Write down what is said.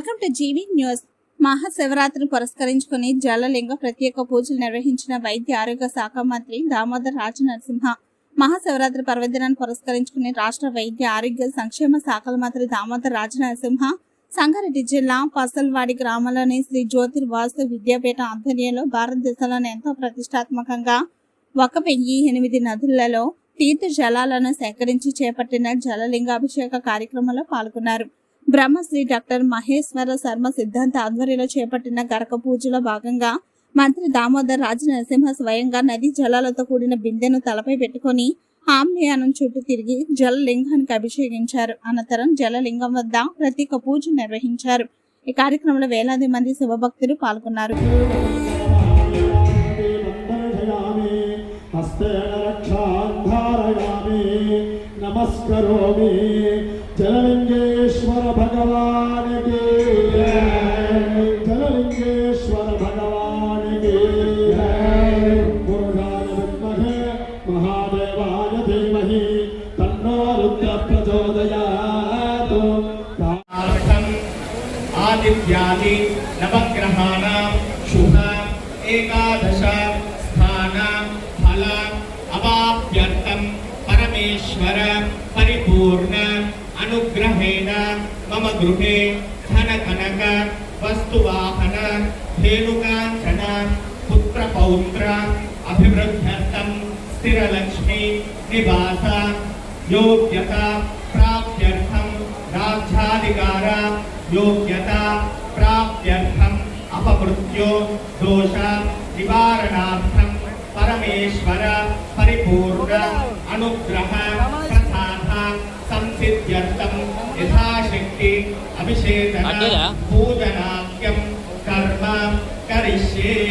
Welcome to GV news. మహాశివరాత్రిని పురస్కరించుకుని జలలింగ ప్రత్యేక పూజలు నిర్వహించిన వైద్య ఆరోగ్య శాఖ మంత్రి దామోదర్ రాజనరసింహ. మహాశివరాత్రి పర్వదినాన్ని పురస్కరించుకుని రాష్ట్ర వైద్య ఆరోగ్య సంక్షేమ శాఖల మంత్రి దామోదర్ రాజనరసింహ సంగారెడ్డి జిల్లా పసల్వాడి గ్రామంలోని శ్రీ జ్యోతిర్వాసు విద్యాపీఠ ఆధ్వర్యంలో భారతదేశంలోని ఎంతో ప్రతిష్టాత్మకంగా 1008 నదులలో తీర్థ జలాలను సేకరించి చేపట్టిన జలలింగాభిషేక కార్యక్రమంలో పాల్గొన్నారు. బ్రహ్మశ్రీ డాక్టర్ మహేశ్వర శర్మ సిద్ధాంత ఆధ్వర్యంలో చేపట్టిన గరక పూజలో భాగంగా మంత్రి దామోదర్ రాజనరసింహ స్వయంగా నదీ జలాలతో కూడిన బిందెను తలపై పెట్టుకుని ఆమ్నియానం చుట్టూ తిరిగి జలలింగానికి అభిషేకించారు. అనంతరం జలలింగం వద్ద ప్రత్యేక పూజ నిర్వహించారు. ఈ కార్యక్రమంలో వేలాది మంది శివభక్తులు పాల్గొన్నారు. నమస్కరోమి జలలింగేశ్వర భగవానికి జలలింగేశ్వర భగవానికి పురుషాయ విద్మహే మహాదేవాయ ధీమహి తన్నో రుద్ర ప్రచోదయాత్. ఆదిత్యాది నవగ్రహాణాం శుభ ఏకాదశ స్థాన ఫల అవాప్యర్థం परमेश्वर परिपूर्ण अनुग्रहेण मम गृहे धन कनक वस्तुवाहन धेनुकांचन पुत्र पौत्र अभिवृद्ध्यर्थं स्थिरलक्ष्मी निवास योग्यता प्राप्त्यर्थं राज्याधिकार योग्यता प्राप्त्यर्थं अपमृत्यो दोष निवारणार्थं परमेश्वर परिपूर्ण अनुग्रह प्रसाद संसिद्ध्यर्थं यथाशक्ति अभिषेकन पूजनाख्यं कर्म करिष्ये.